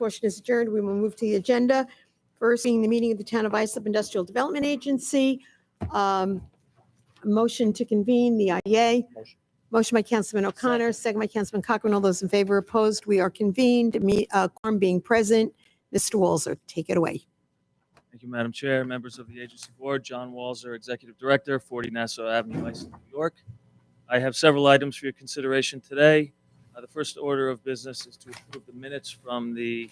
portion is adjourned. We will move to the agenda. First being the meeting of the Town of Islip Industrial Development Agency. Motion to convene the IEA. Motion by Councilman O'Connor, second by Councilman Cochran. All those in favor, opposed, we are convened. Quorum being present. Mr. Walzer, take it away. Thank you, Madam Chair, members of the agency board. John Walzer, Executive Director, 40 Nassau Avenue, Islip, New York. I have several items for your consideration today. The first order of business is to approve the minutes from the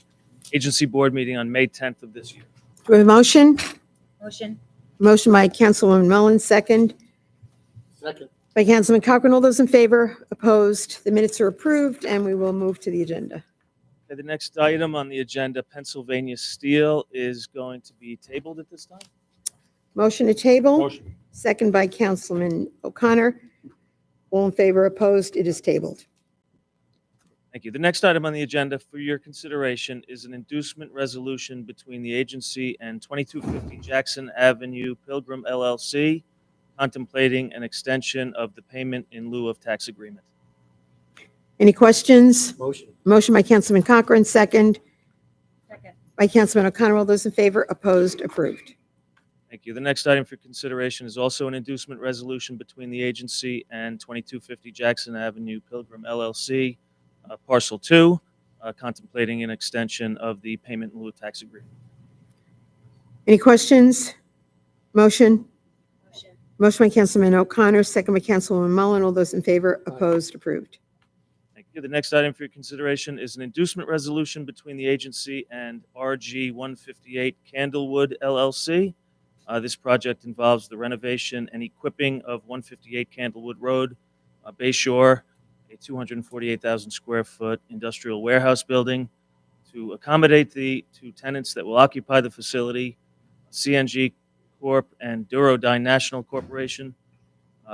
agency board meeting on May 10th of this year. Do we have a motion? Motion. Motion by Councilwoman Mullen, second. Second. By Councilman Cochran. All those in favor, opposed, the minutes are approved, and we will move to the agenda. Okay, the next item on the agenda, Pennsylvania Steel, is going to be tabled at this time. Motion to table. Motion. Second by Councilman O'Connor. All in favor, opposed, it is tabled. Thank you. The next item on the agenda for your consideration is an inducement resolution between the agency and 2250 Jackson Avenue Pilgrim LLC, contemplating an extension of the payment in lieu of tax agreement. Any questions? Motion. Motion by Councilman Cochran, second. Second. By Councilman O'Connor. All those in favor, opposed, approved. Thank you. The next item for consideration is also an inducement resolution between the agency and 2250 Jackson Avenue Pilgrim LLC, Parcel 2, contemplating an extension of the payment in lieu of tax agreement. Any questions? Motion? Motion. Motion by Councilman O'Connor, second by Councilwoman Mullen. All those in favor, opposed, approved. Thank you. The next item for your consideration is an inducement resolution between the agency and RG 158 Candlewood LLC. This project involves the renovation and equipping of 158 Candlewood Road, Bayshore, a 248,000 square foot industrial warehouse building to accommodate the two tenants that will occupy the facility, CNG Corp. And Durodyne National Corporation.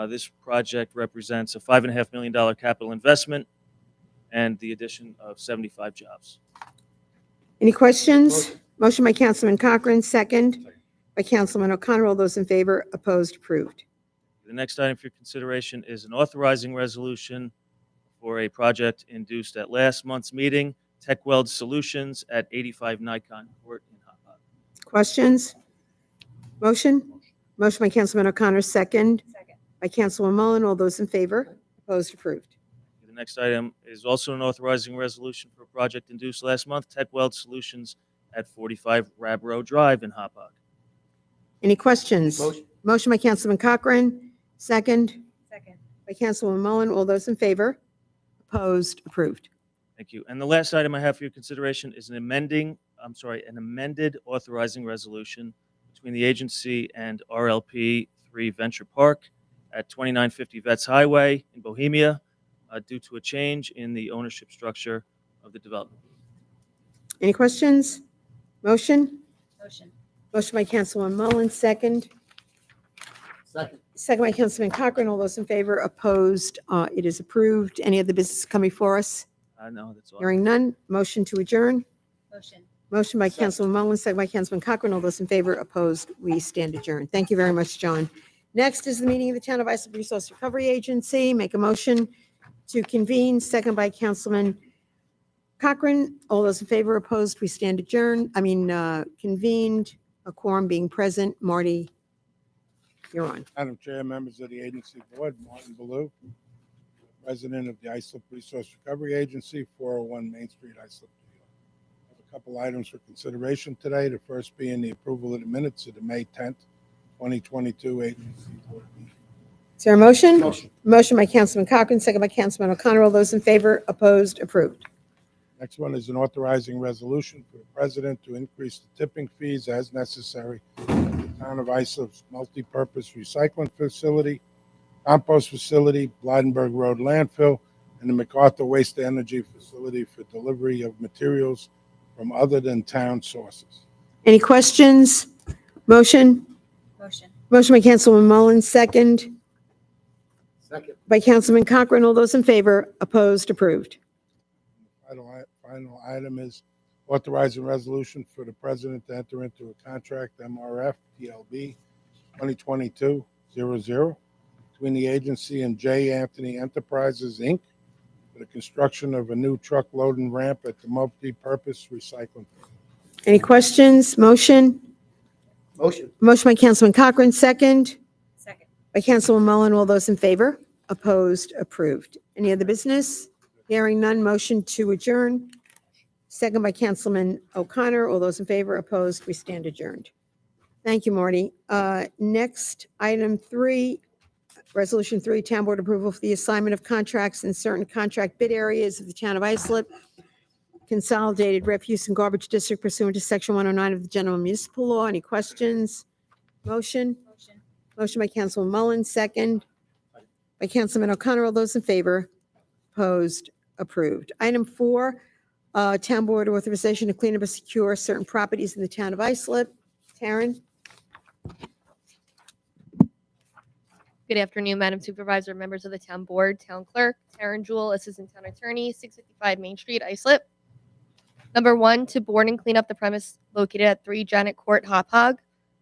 This project represents a $5.5 million capital investment and the addition of 75 jobs. Any questions? Motion by Councilman Cochran, second by Councilman O'Connor. All those in favor, opposed, approved. The next item for your consideration is an authorizing resolution for a project induced at last month's meeting, Tech Weld Solutions at 85 Nikon Court in Hop. Questions? Motion? Motion by Councilman O'Connor, second Second. by Councilwoman Mullen. All those in favor, opposed, approved. The next item is also an authorizing resolution for a project induced last month, Tech Weld Solutions at 45 Rabrow Drive in Hop. Any questions? Motion. Motion by Councilman Cochran, second Second. by Councilwoman Mullen. All those in favor, opposed, approved. Thank you. And the last item I have for your consideration is an amended authorizing resolution between the agency and RLP 3 Venture Park at 2950 Vets Highway in Bohemia due to a change in the ownership structure of the development. Any questions? Motion? Motion. Motion by Councilwoman Mullen, second. Second. Second by Councilman Cochran. All those in favor, opposed, it is approved. Any other business coming before us? No, that's all. Hearing none. Motion to adjourn. Motion. Motion by Second. Councilwoman Mullen, second by Councilman Cochran. All those in favor, opposed, we stand adjourned. Thank you very much, John. Next is the meeting of the Town of Islip Resource Recovery Agency. Make a motion to convene, second by Councilman Cochran. All those in favor, opposed, we stand adjourned. Convened, a quorum being present. Marty, you're on. Madam Chair, members of the agency board, Martin Ballou, President of the Islip Resource Recovery Agency, 401 Main Street, Islip, New York. I have a couple items for consideration today. The first being the approval of the minutes of the May 10th, 2022 agency board meeting. Is there a motion? Motion. Motion by Councilman Cochran, second by Councilman O'Connor. All those in favor, opposed, approved. Next one is an authorizing resolution for the president to increase the tipping fees as necessary at the Town of Islip's multi-purpose recycling facility, compost facility, Blydenburg Road landfill, and the MacArthur Waste Energy Facility for delivery of materials from other than town sources. Any questions? Motion? Motion. Motion by Councilwoman Mullen, second Second. by Councilman Cochran. All those in favor, opposed, approved. Final item is authorizing resolution for the president to enter into a contract MRF TLB 2022-00 between the agency and J. Anthony Enterprises, Inc. for the construction of a new truck loading ramp at the multi-purpose recycling. Any questions? Motion? Motion. Motion by Councilman Cochran, second Second. by Councilman Mullen. All those in favor? Opposed? Approved. Any other business? Hearing none. Motion to adjourn. Second by Councilman O'Connor. All those in favor? Opposed? We stand adjourned. Thank you, Marty. Next, item 3, Resolution 3, Town Board approval for the assignment of contracts in certain contract bid areas of the town of Islip, Consolidated Refuse and Garbage District pursuant to Section 109 of the General Municipal Law. Any questions? Motion? Motion. Motion by Councilman Mullen, second by Councilman O'Connor. All those in favor? Opposed? Approved. Item 4, Town Board authorization to clean up and secure certain properties in the town of Islip. Taryn? Good afternoon, Madam Supervisor, members of the Town Board, Town Clerk, Taryn Jewell, Assistant Town Attorney, 655 Main Street, Islip. Number 1, to board and clean up the premise located at 3 Janet Court, Hauppauge.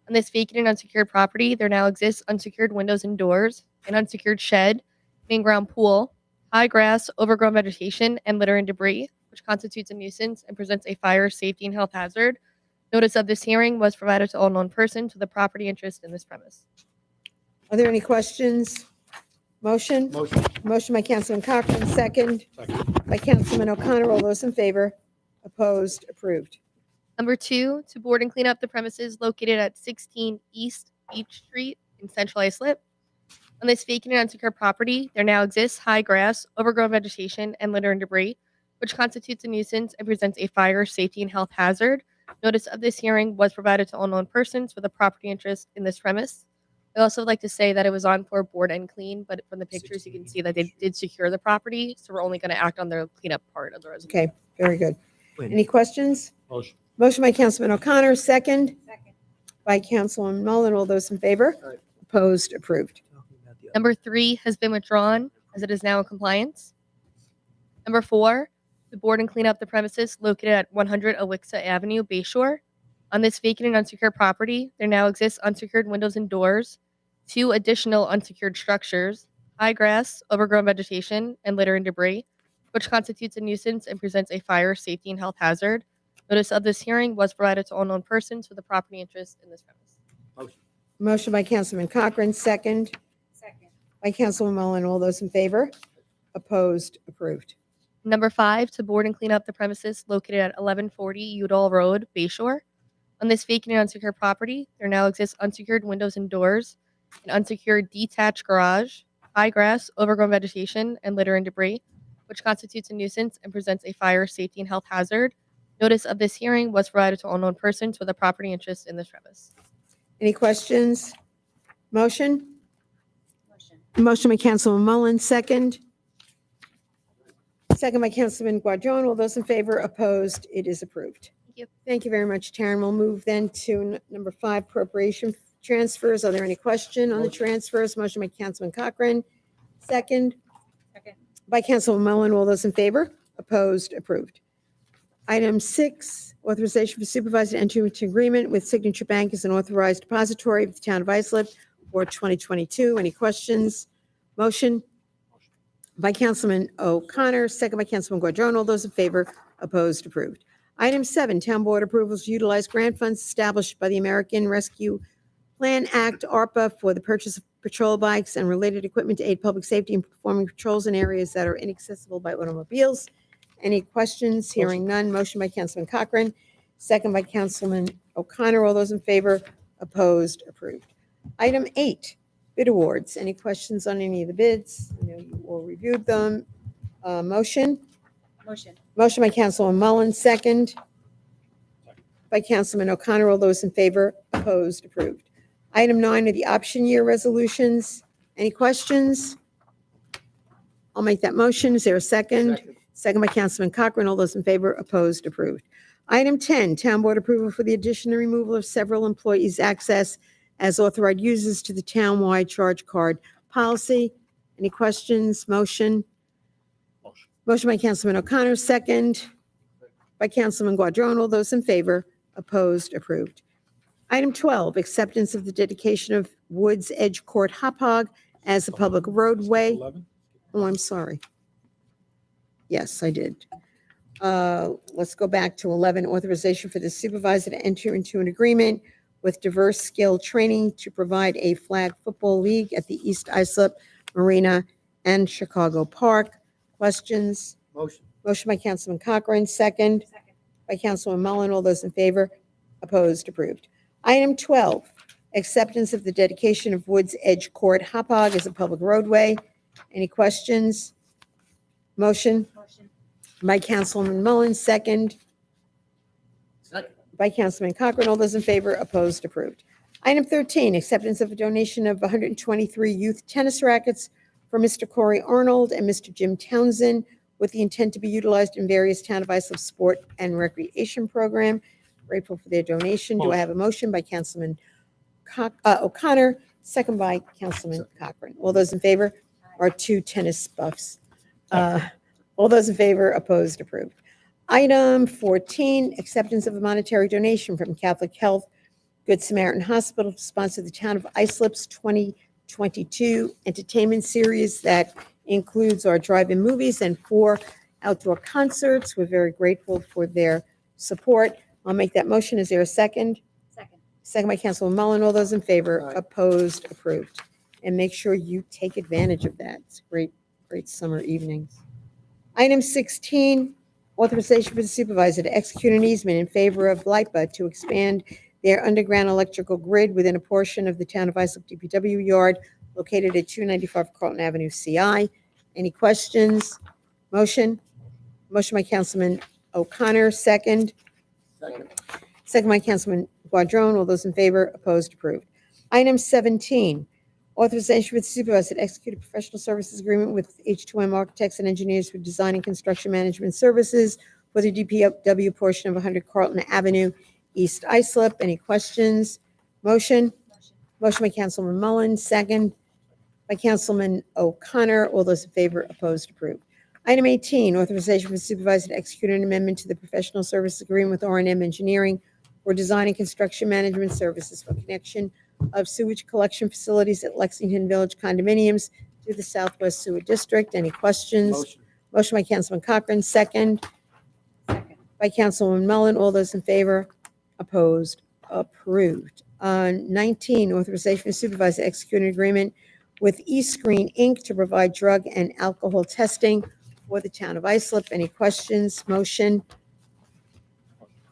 On this vacant and unsecured property, there now exists unsecured windows and doors, an unsecured shed, an in-ground pool, high grass, overgrown vegetation, and litter and debris, which constitutes a nuisance and presents a fire, safety, and health hazard. Notice of this hearing was provided to all known persons with a property interest in this premise. Are there any questions? Motion? Motion. Motion by Councilman Cochran, second Second. by Councilman O'Connor. All those in favor? Opposed? Approved. Number 2, to board and clean up the premises located at 16 East Beach Street in Central Islip. On this vacant and unsecured property, there now exists high grass, overgrown vegetation, and litter and debris, which constitutes a nuisance and presents a fire, safety, and health hazard. Notice of this hearing was provided to all known persons with a property interest in this premise. I also would like to say that it was on for board and clean, but from the pictures you can see that they did secure the property, so we're only going to act on the cleanup part of the resolution. Okay, very good. Any questions? Motion. Motion by Councilman O'Connor, second Second. by Councilman Mullen. All those in favor? Aye. Opposed? Approved. Number 3 has been withdrawn as it is now in compliance. Number 4, the board and clean up the premises located at 100 Awixa Avenue, Bayshore. On this vacant and unsecured property, there now exists unsecured windows and doors, 2 additional unsecured structures, high grass, overgrown vegetation, and litter and debris, which constitutes a nuisance and presents a fire, safety, and health hazard. Notice of this hearing was provided to all known persons with a property interest in this premise. Motion. Motion by Councilman Cochran, second Second. by Councilman Mullen. All those in favor? Opposed? Approved. Number 5, to board and clean up the premises located at 1140 Udall Road, Bayshore. On this vacant and unsecured property, there now exists unsecured windows and doors, an unsecured detached garage, high grass, overgrown vegetation, and litter and debris, which constitutes a nuisance and presents a fire, safety, and health hazard. Notice of this hearing was provided to all known persons with a property interest in this premise. Any questions? Motion? Motion. Motion by Councilman Mullen, second. Second by Councilman Guadron. All those in favor? Opposed? It is approved. Thank you. Thank you very much, Taryn. We'll move then to number 5, appropriation transfers. Are there any question on the transfers? Motion by Councilman Cochran, second Second. by Councilman Mullen. All those in favor? Opposed? Approved. Item 6, authorization for supervisor to enter into agreement with Signature Bank as an authorized depository of the town of Islip for 2022. Any questions? Motion by Councilman O'Connor, second by Councilman Guadron. All those in favor? Opposed? Approved. Item 7, town board approvals to utilize grant funds established by the American Rescue Plan Act, ARPA, for the purchase of patrol bikes and related equipment to aid public safety in performing patrols in areas that are inaccessible by automobiles. Any questions? Hearing none. Motion by Councilman Cochran, second by Councilman O'Connor. All those in favor? Opposed? Approved. Item 8, bid awards. Any questions on any of the bids? I know you all reviewed them. Motion? Motion. Motion by Councilman Mullen, second by Councilman O'Connor. All those in favor? Opposed? Approved. Item 9 are the option year resolutions. Any questions? I'll make that motion. Is there a second? Second by Councilman Cochran. All those in favor? Opposed? Approved. Item 10, town board approval for the addition and removal of several employees' access as authorized users to the townwide charge card policy. Any questions? Motion? Motion. Motion by Councilman O'Connor, second by Councilman Guadron. All those in favor? Opposed? Approved. Item 12, acceptance of the dedication of Woods Edge Court, Hauppauge as a public roadway. 11. Oh, I'm sorry. Yes, I did. Let's go back to 11, authorization for the supervisor to enter into an agreement with Diverse Skill Training to provide a flag football league at the East Islip Marina and Chicago Park. Questions? Motion. Motion by Councilman Cochran, second Second. by Councilman Mullen. All those in favor? Opposed? Approved. Item 12, acceptance of the dedication of Woods Edge Court Hopog as a public roadway. Any questions? Motion Motion. by Councilman Mullen, second Second. by Councilman Cochran. All those in favor? Opposed? Approved. Item 13, acceptance of a donation of 123 youth tennis rackets for Mr. Corey Arnold and Mr. Jim Townsend with the intent to be utilized in various Town of Islip sport and recreation program. Grateful for their donation. Do I have a motion by Councilman O'Connor, second by Councilman Cochran? All those in favor are two tennis buffs. All those in favor, opposed, approved. Item 14, acceptance of a monetary donation from Catholic Health Good Samaritan Hospital to sponsor the Town of Islip's 2022 entertainment series that includes our drive-in movies and 4 outdoor concerts. We're very grateful for their support. I'll make that motion. Is there a second? Second. Second by Councilman Mullen. All those in favor, Aye. opposed, approved. And make sure you take advantage of that. It's great, great summer evenings. Item 16, authorization for the supervisor to execute an easement in favor of LIPA to expand their underground electrical grid within a portion of the Town of Islip DPW yard located at 295 Carlton Avenue, CI. Any questions? Motion? Motion by Councilman O'Connor, second. Second. Second by Councilman Guadrone. All those in favor, opposed, approved. Item 17, authorization for the supervisor to execute a professional services agreement with H2M Architects and Engineers for design and construction management services for the DPW portion of 100 Carlton Avenue, East Islip. Any questions? Motion? Motion. Motion by Councilman Mullen, second by Councilman O'Connor. All those in favor, opposed, approved. Item 18, authorization for the supervisor to execute an amendment to the professional service agreement with R&M Engineering for design and construction management services for connection of sewage collection facilities at Lexington Village condominiums to the Southwest Sewer District. Any questions? Motion. Motion by Councilman Cochran, second Second. by Councilwoman Mullen. All those in favor? Opposed? Approved. 19, authorization for supervisor to execute an agreement with eScreen Inc. to provide drug and alcohol testing for the Town of Islip. Any questions? Motion?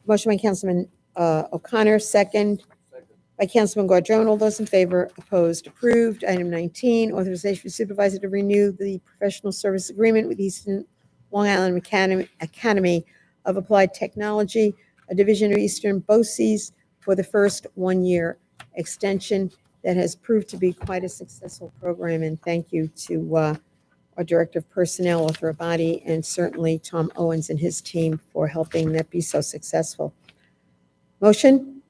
Motion by Councilman O'Connor, second Second. by Councilman Guadrone. All those in favor, opposed, approved. Item 19, authorization for supervisor to renew the professional service agreement with Eastern Long Island Academy of Applied Technology, a division of Eastern BOCES, for the first one-year extension that has proved to be quite a successful program. And thank you to our Director of Personnel, Arthur Abadi, and certainly Tom Owens and his team for helping that be so successful. Motion?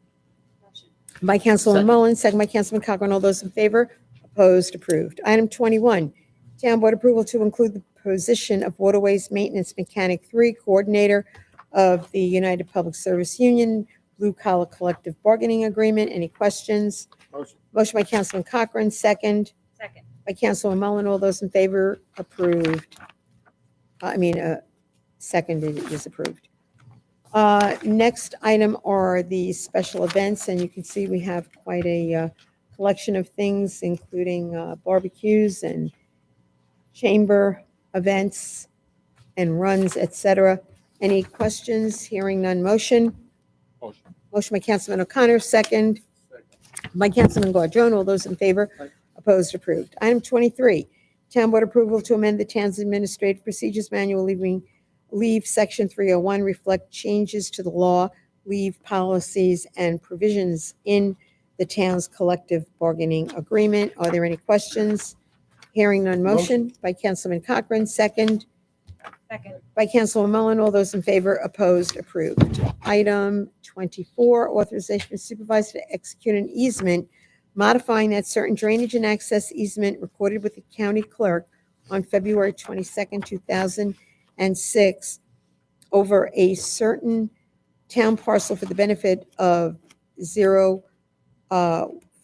Motion. By Councilman Second. Mullen, second by Councilman Cochran. All those in favor? Opposed? Approved. Item 21, Town Board approval to include the position of Waterways Maintenance Mechanic 3 Coordinator of the United Public Service Union Blue Collar Collective Bargaining Agreement. Any questions? Motion. Motion by Councilman Cochran, second Second. by Councilman Mullen. All those in favor? Approved. Seconded is approved. Next item are the special events, and you can see we have quite a collection of things, including barbecues and chamber events and runs, etc. Any questions? Hearing none. Motion? Motion. Motion by Councilman O'Connor, second Second. by Councilman Guadrone. All those in favor? Aye. Opposed? Approved. Item 23, Town Board approval to amend the town's administrative procedures manual leave section 301 reflect changes to the law, leave policies, and provisions in the town's collective bargaining agreement. Are there any questions? Hearing none. Motion by Councilman Cochran, second Second. by Councilman Mullen. All those in favor, opposed, approved. Item 24, authorization for supervisor to execute an easement modifying that certain drainage and access easement recorded with the county clerk on February 22nd, 2006 over a certain town parcel for the benefit of 0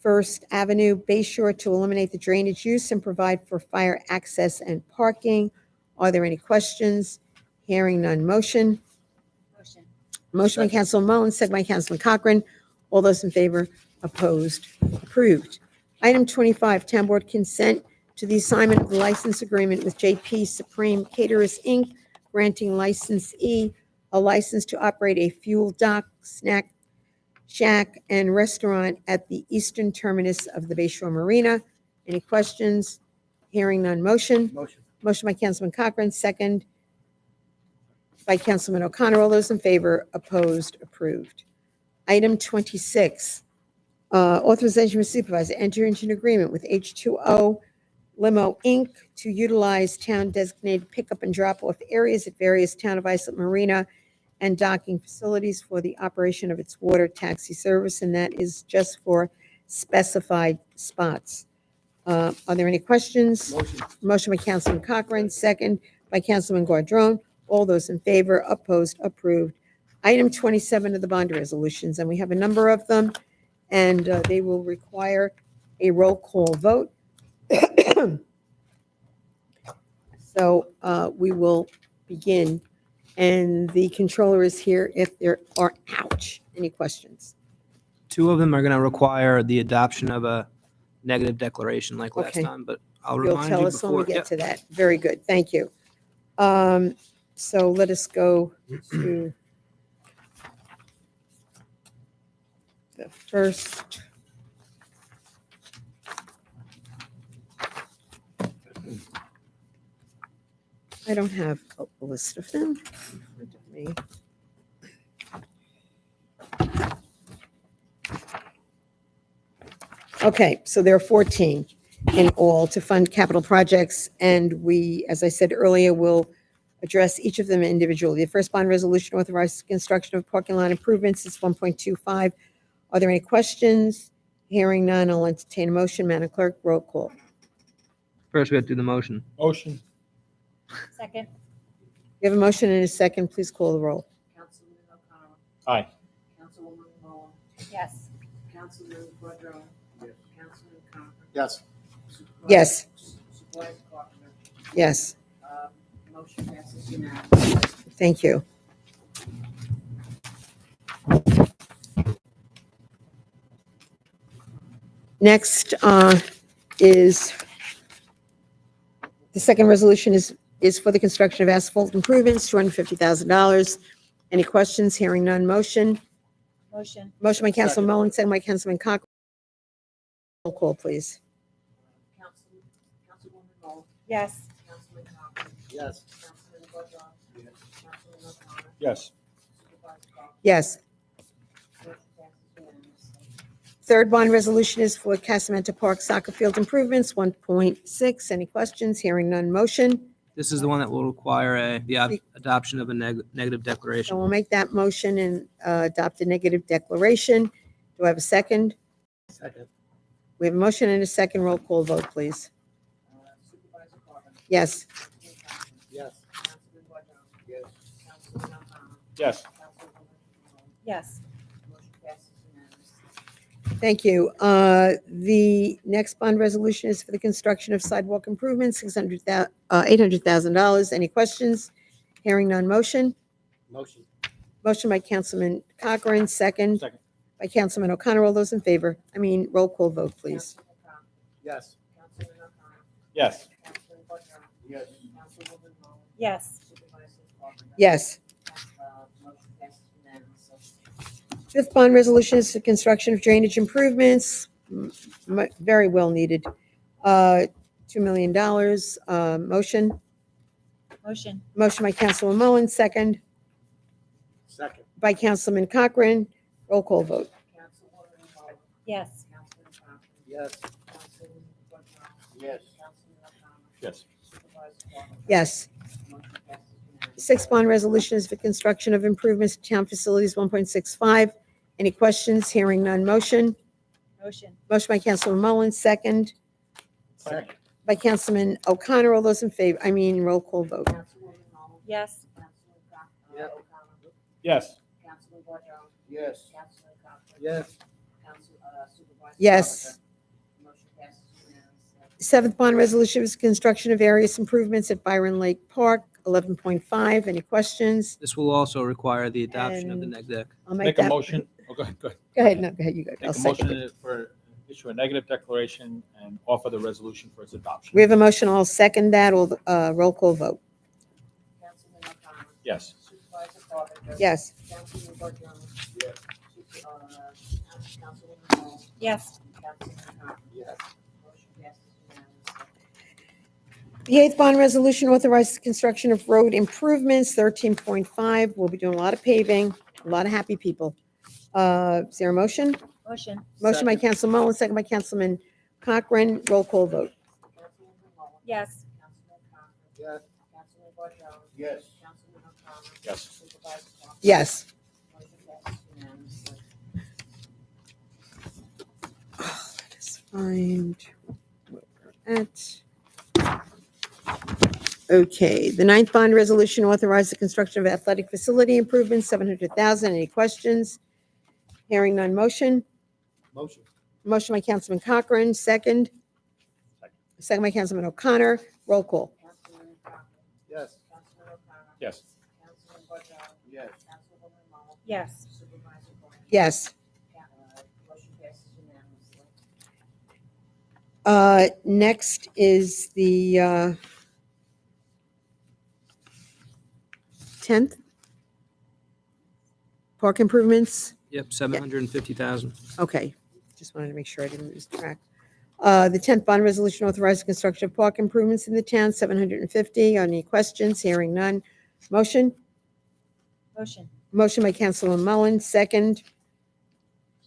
First Avenue, Bay Shore, to eliminate the drainage use and provide for fire access and parking. Are there any questions? Hearing none. Motion. Motion. Motion by Second. Councilman Mullins, second by Councilman Cochran. All those in favor, opposed, approved. Item 25, Town Board consent to the assignment of the license agreement with JP Supreme Caterers, Inc., granting License E, a license to operate a fuel dock, snack shack, and restaurant at the eastern terminus of the Bayshore Marina. Any questions? Hearing none. Motion? Motion. Motion by Councilman Cochran, second by Councilman O'Connor. All those in favor, opposed, approved. Item 26, authorization for supervisor enter into an agreement with H2O Limo, Inc. to utilize town-designated pickup and drop-off areas at various Town of Islip Marina and docking facilities for the operation of its water taxi service, and that is just for specified spots. Are there any questions? Motion. Motion by Councilman Cochran, second by Councilman Guardron. All those in favor, opposed, approved. Item 27 of the bond resolutions, and we have a number of them, and they will require a roll call vote. So we will begin, and the controller is here if there are, ouch, any questions? Two of them are going to require the adoption of a negative declaration like last Okay. time, but I'll You'll remind tell you us when we before. get to that. Very good, thank you. So let us go to the first. I don't have a list of them in front of me. Okay, so there are 14 in all to fund capital projects, and we, as I said earlier, will address each of them individually. The first bond resolution authorizes construction of parking lot improvements. It's 1.25. Are there any questions? Hearing none, I'll entertain a motion. Madam Clerk, roll call. First, we have to do the motion. Motion. Second. We have a motion and a second. Please call the roll. Councilman O'Connell. Aye. Councilwoman Mullin. Yes. Councilman Guardron. Yes. Councilman Cochran. Yes. Yes. Supervisor Carpenter. Yes, Motion passes unanimously. thank you. Next is, the second resolution is for the construction of asphalt improvements, $250,000. Any questions? Hearing none. Motion? Motion. Motion by Councilman Second. Mullin, second by Councilman Cochran. Roll call, please. Councilwoman Mullin. Yes. Councilman Cochran. Yes. Councilman Guardron. Yes. Councilman O'Connor. Yes. Supervisor Carpenter. Yes. Motion passes unanimously. Third bond resolution is for Casamento Park soccer field improvements, 1.6. Any questions? Hearing none. Motion? This is the one that will require the adoption of a negative So declaration. we'll make that motion and adopt a negative declaration. Do I have a second? Second. We have a motion and a second. Roll call vote, please. Supervisor Carpenter. Yes. Councilman Cochran. Yes. Councilman Guardron. Yes. Councilman O'Connor. Yes. Councilwoman Mullin. Yes. Motion passes unanimously. Thank you. The next bond resolution is for the construction of sidewalk improvements, $800,000. Any questions? Hearing none. Motion? Motion. Motion by Councilman Cochran, second Second. by Councilman O'Connor. All those in favor? Roll call vote, please. Councilman Cochran. Yes. Councilman O'Connor. Yes. Councilman Guardron. Yes. Councilwoman Mullin. Yes. Supervisor Carpenter. Yes. Motion passes unanimously. Fifth bond resolution is the construction of drainage improvements, very well needed. $2 million. Motion? Motion. Motion by Councilman Mullen, second Second. by Councilman Cochran. Roll call vote. Councilwoman Mullin. Yes. Councilman Cochran. Yes. Councilman Guardron. Yes. Councilman O'Connor. Yes. Supervisor Carpenter. Yes. Motion passes unanimously. Sixth bond resolution is for construction of improvements to town facilities, 1.65. Any questions? Hearing none. Motion? Motion. Motion by Councilman Mullen, second Second. by Councilman O'Connor. All those in favor, roll call vote. Councilwoman Mullin. Yes. Councilman Yes. O'Connor. Yes. Councilman Guardron. Yes. Councilman Cochran. Yes. Supervisor Yes. Carpenter. Motion passes unanimously. Seventh bond resolution is construction of various improvements at Byron Lake Park, 11.5. Any questions? This will also require the adoption of the And- neg deck. I'll Make a that- motion. Oh, go ahead, go ahead. Go ahead, no, go ahead, you go. I'll Make a second it. motion for issue a negative declaration and offer the resolution for its adoption. We have a motion, I'll second that, roll call vote. Councilman O'Connor. Yes. Supervisor Carpenter. Yes. Councilman Boudreaux. Yes. Councilwoman Mullin. Yes. Councilman Conklin. Yes. Motion passes unanimously. The eighth bond resolution authorizes the construction of road improvements, 13.5. We'll be doing a lot of paving, a lot of happy people. Is there a motion? Motion. Motion by Councilman Mullen, second by Councilman Cochran, roll call vote. Councilwoman Mullin. Yes. Councilman Conklin. Yes. Councilman Boudreaux. Yes. Councilman O'Connor. Yes. Supervisor Carpenter. Yes. Motion passes unanimously. Let's find where we're at. Okay, the ninth bond resolution authorizes the construction of athletic facility improvements, 700,000. Any questions? Hearing none, motion. Motion. Motion by Councilman Cochran, second. Second by Councilman O'Connor, roll call. Councilman Conklin. Yes. Councilman O'Connor. Yes. Councilman Boudreaux. Yes. Councilwoman Mullin. Yes. Supervisor Carpenter. Yes. Motion passes unanimously. Next is the 10th. Park improvements. Yep, 750,000. Okay, just wanted to make sure I didn't lose track. The 10th bond resolution authorized construction of park improvements in the town, 750. Any questions? Hearing none. Motion? Motion. Motion by Councilman Mullen, second.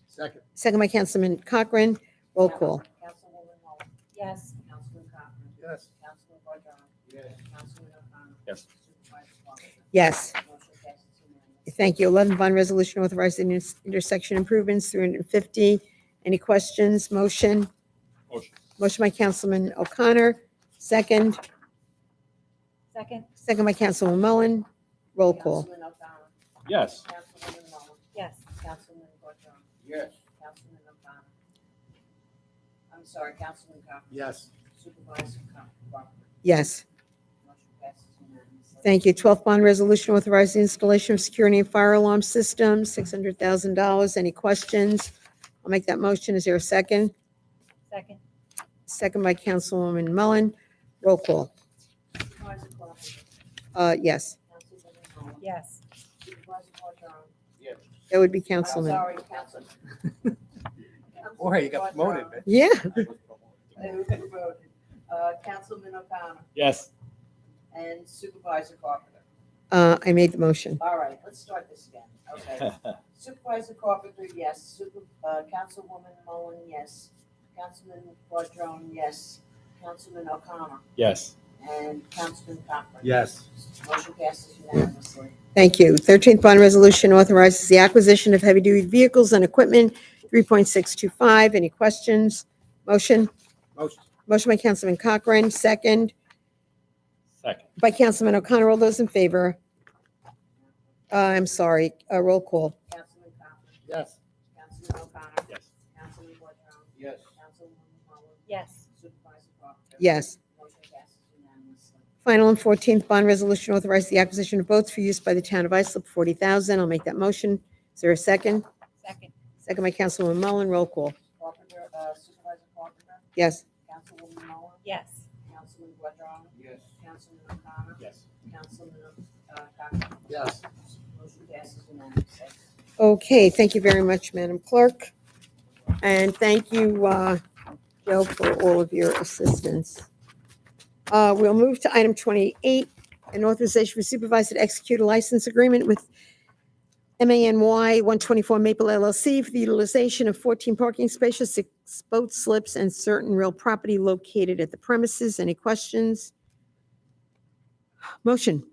Second. Second by Councilman Cochran. Roll call. Councilwoman Mullin. Yes. Councilman Conklin. Yes. Councilman Boudreaux. Yes. Councilman O'Connor. Yes. Supervisor Carpenter. Yes. Motion passes unanimously. Thank you. 11 bond resolution authorizing intersection improvements, 350. Any questions? Motion? Motion. Motion by Councilman O'Connor, second. Second. Second by Councilman Mullen. Roll call. Councilman O'Connor. Yes. Councilwoman Mullin. Yes. Councilman Boudreaux. Yes. Councilman O'Connor. I'm sorry, Councilman Conklin. Yes. Supervisor Carpenter. Yes. Motion passes unanimously. Thank you. 12th bond resolution authorizing installation of security and fire alarm systems, $600,000. Any questions? I'll make that motion. Is there a second? Second. Second by Councilwoman Mullen. Roll call. Supervisor Carpenter. Yes, Councilwoman Mullin. Yes. Supervisor Boudreaux. Yes. that would be I'm Councilman. sorry, Councilman. Boy, you got promoted, man. Yeah, Councilman promoted. Councilman O'Connor Yes. and Supervisor Carpenter. I made the motion. All right, let's start this again. Okay. Supervisor Carpenter, yes. Councilwoman Mullin, yes. Councilman Boudreaux, yes. Councilman O'Connor Yes. and Councilman Cochran. Yes. Motion passes unanimously. Thank you. 13th bond resolution authorizes the acquisition of heavy-duty vehicles and equipment, 3.625. Any questions? Motion? Motion. Motion by Councilman Cochran, second Second. by Councilman O'Connor. All those in favor? I'm sorry, roll call. Councilman Cochran. Yes. Councilman O'Connor. Yes. Councilman Boudreaux. Yes. Councilwoman Mullin. Yes. Supervisor Carpenter. Yes. Motion passes unanimously. Final and 14th bond resolution authorizes the acquisition of boats for use by the town of Islip, 40,000. I'll make that motion. Is there a second? Second. Second by Councilwoman Mullen. Roll call. Carpenter, Supervisor Carpenter. Yes. Councilwoman Mullin. Yes. Councilman Boudreaux. Yes. Councilman O'Connor. Yes. Councilman Cochran. Yes. Motion passes unanimously. Okay, thank you very much, Madam Clerk. And thank you, Joe, for all of your assistance. We'll move to item 28, an authorization for supervisor to execute a license agreement with MANY 124 Maple LLC for the utilization of 14 parking spaces, 6 boat slips, and certain real property located at the premises. Any questions? Motion.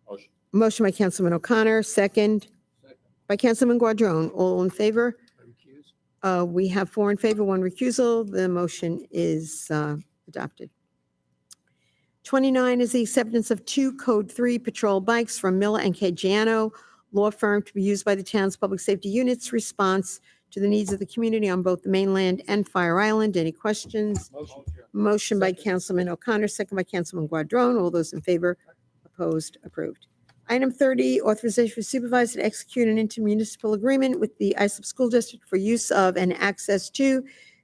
Motion. Motion by Councilman O'Connor, second Second. by Councilman Guardrone. All in favor? We have 4 in favor, 1 recusal. The motion is adopted. 29 is the acceptance of 2 Code 3 patrol bikes from Miller and Caggiano Law Firm to be used by the town's public safety units response to the needs of the community on both the mainland and Fire Island. Any questions? Motion. Motion by Councilman O'Connor, second by Councilman Guadrone. All those in favor? Opposed? Approved. Item 30, authorization for supervisor to execute an intermunicipal agreement with the Islip School District for use of and access to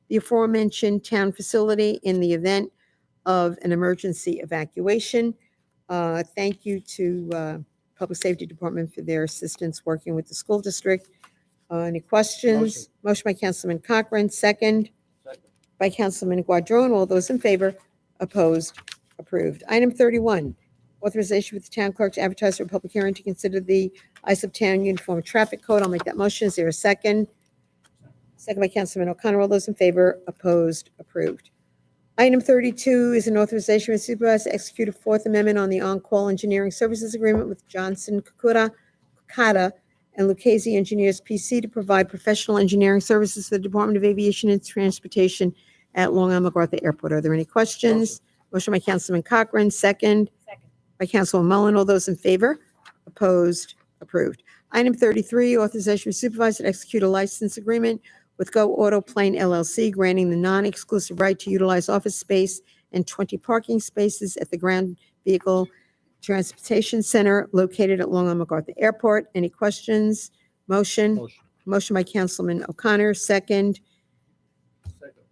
the aforementioned town facility in the event of an emergency evacuation. Thank you to Public Safety Department for their assistance working with the school district. Any questions? Motion by Councilman Cochran, second by Councilman Guadrone. All those in favor? Opposed? Approved. Item 31, authorization for the town clerk to advertise for a public hearing to consider the Islip Town Uniform Traffic Code. I'll make that motion. Is there a second? Second by Councilman O'Connor. All those in favor? Opposed? Approved. Item 32 is an authorization for the supervisor to execute a Fourth Amendment on the on-call engineering services agreement with Johnson Kukata and Lucchese Engineers PC to provide professional engineering services for the Department of Aviation and Transportation at Long Island McGrath Airport. Are there any questions? Motion by Councilman Cochran, second Second. by Councilman Mullen. All those in favor? Opposed? Approved. Item 33, authorization for supervisor to execute a license agreement with Go Auto Plane LLC, granting the non-exclusive right to utilize office space and 20 parking spaces at the Ground Vehicle Transportation Center located at Long Island MacArthur Airport. Any questions? Motion? Motion by Councilman O'Connor, second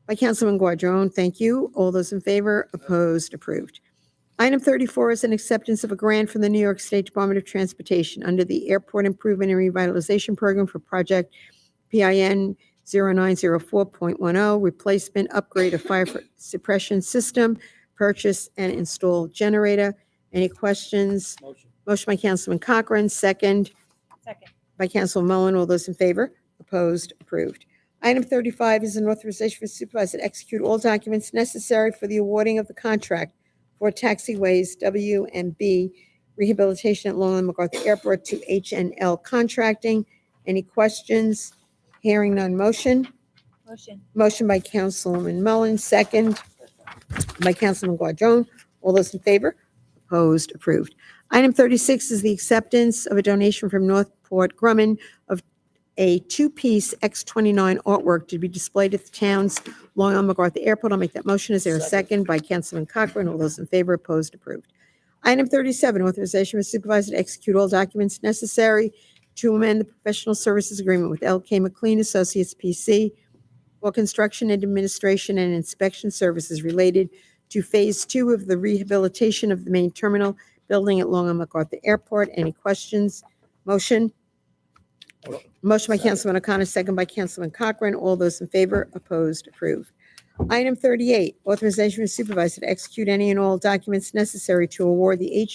by Councilman Guadrone. Thank you. All those in favor? Opposed? Approved. Item 34 is an acceptance of a grant from the New York State Department of Transportation under the Airport Improvement and Revitalization Program for Project PIN 0904.10, replacement upgrade of fire suppression system, purchase and install generator. Any questions? Motion by Councilman Cochran, second Second. by Councilman Mullen. All those in favor? Opposed? Approved. Item 35 is an authorization for supervisor to execute all documents necessary for the awarding of the contract for taxiways W&B rehabilitation at Long Island MacArthur Airport to H&L Contracting. Any questions? Hearing none. Motion? Motion. Motion by Councilman Mullen, second by Councilman Guadrone. All those in favor? Opposed? Approved. Item 36 is the acceptance of a donation from Northport Grumman of a two-piece X-29 artwork to be displayed at the town's Long Island MacArthur Airport. I'll make that motion. Is there a second? By Councilman Cochran. All those in favor? Opposed? Approved. Item 37, authorization for supervisor to execute all documents necessary to amend the professional services agreement with L.K. McLean Associates PC for construction and administration and inspection services related to Phase 2 of the rehabilitation of the main terminal building at Long Island MacArthur Airport. Any questions? Motion? Motion by Councilman O'Connor, second by Councilman Cochran. All those in favor? Opposed? Approved. Item 38, authorization for supervisor to execute any and all documents necessary to award the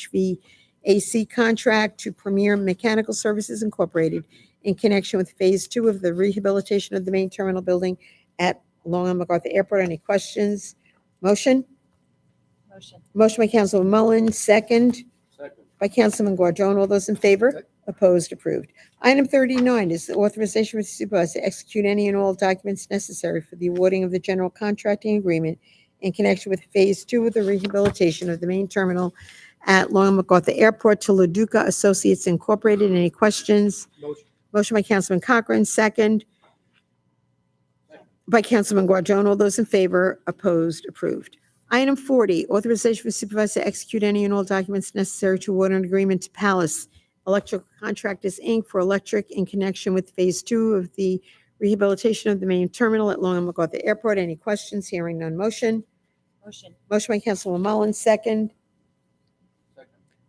HVAC contract to Premier Mechanical Services Incorporated in connection with Phase 2 of the rehabilitation of the main terminal building at Long Island MacArthur Airport. Any questions? Motion? Motion. Motion by Councilman Mullen, second by Councilman Guadrone. All those in favor? Opposed? Approved. Item 39 is the authorization for the supervisor to execute any and all documents necessary for the awarding of the general contracting agreement in connection with Phase 2 of the rehabilitation of the main terminal at Long Island MacArthur Airport to LaDuca Associates Incorporated. Any questions? Motion by Councilman Cochran, second by Councilman Guadrone. All those in favor? Opposed? Approved. Item 40, authorization for supervisor to execute any and all documents necessary to award an agreement to Palace Electrical Contractors, Inc. for electric in connection with Phase 2 of the rehabilitation of the main terminal at Long Island MacArthur Airport. Any questions? Hearing none. Motion? Motion. Motion by Councilman Mullen, second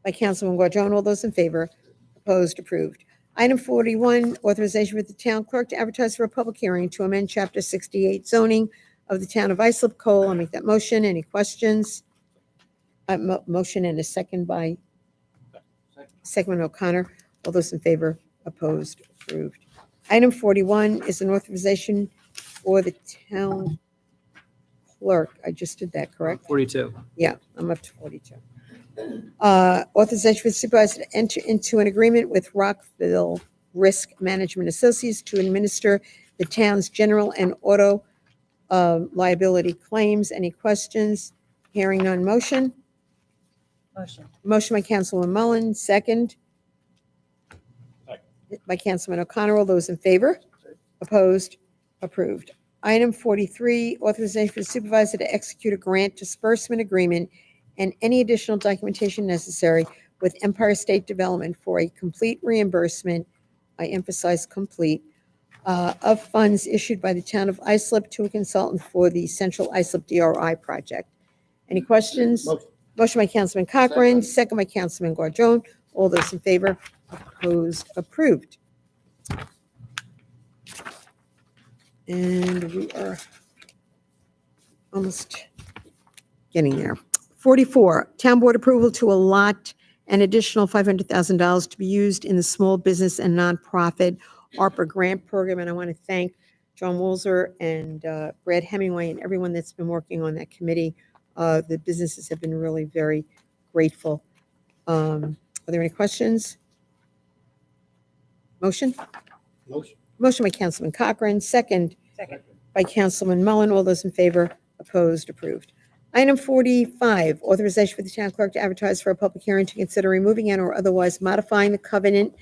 by Councilman Guadrone. All those in favor? Opposed? Approved. Item 41, authorization for the town clerk to advertise for a public hearing to amend Chapter 68 zoning of the town of Islip. Cole. I'll make that motion. Any questions? Motion and a second by Second O'Connor. All those in favor? Opposed? Approved. Item 41 is an authorization for the town clerk. I just did that, correct? 42. Yeah, I'm up to 42. Authorization for the supervisor to enter into an agreement with Rockville Risk Management Associates to administer the town's general and auto liability claims. Any questions? Hearing none. Motion? Motion. Motion by Councilman Mullen, second by Councilman O'Connor. All those in favor? Opposed? Approved. Item 43, authorization for the supervisor to execute a grant disbursement agreement and any additional documentation necessary with Empire State Development for a complete reimbursement, I emphasize complete, of funds issued by the town of Islip to a consultant for the Central Islip DRI project. Any questions? Motion. Motion by Councilman Cochran, second by Councilman Guardron. All those in favor? Opposed? Approved. And we are almost getting there. 44, town board approval to allot an additional $500,000 to be used in the small business and nonprofit ARPA grant program. And I want to thank John Woolser and Brad Hemingway and everyone that's been working on that committee. The businesses have been really very grateful. Are there any questions? Motion? Motion. Motion by Councilman Cochran, second Second. by Councilman Mullen. All those in favor? Opposed? Approved. Item 45, authorization for the town clerk to advertise for a public hearing to consider removing and or otherwise modifying the covenant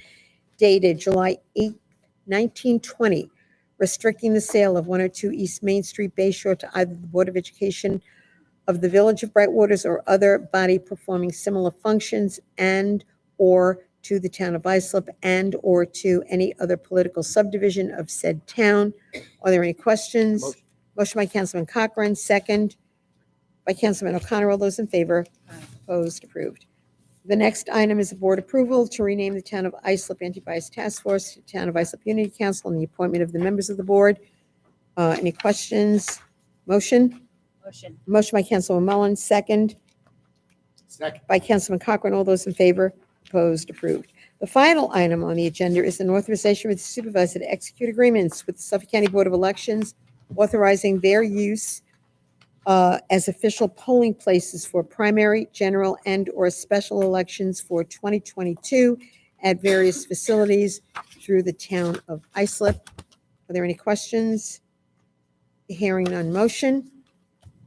dated July 8, 1920, restricting the sale of 102 East Main Street, Bay Shore, to either the Board of Education of the Village of Brightwaters or other body performing similar functions, and or to the town of Islip, and or to any other political subdivision of said town. Are there any questions? Motion. Motion by Councilman Cochran, second by Councilman O'Connor. All those in favor? Aye. Opposed? Approved. The next item is a board approval to rename the Town of Islip Anti-Bias Task Force to Town of Islip Unity Council and the appointment of the members of the board. Any questions? Motion? Motion. Motion by Councilman Mullen, second Second. by Councilman Cochran. All those in favor? Opposed? Approved. The final item on the agenda is an authorization with the supervisor to execute agreements with the Suffolk County Board of Elections, authorizing their use as official polling places for primary, general, and/or special elections for 2022 at various facilities through the town of Islip. Are there any questions? Hearing none. Motion?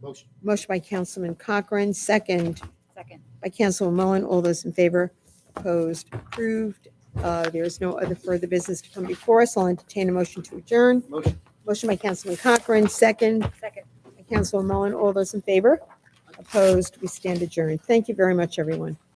Motion. Motion by Councilman Cochran, second Second. by Councilman Mullen. All those in favor? Opposed? Approved. There is no other further business to come before us. I'll entertain a motion to adjourn. Motion. Motion by Councilman Cochran, second Second. by Councilman Mullen. All those in favor? Opposed? We stand adjourned. Thank you very much, everyone.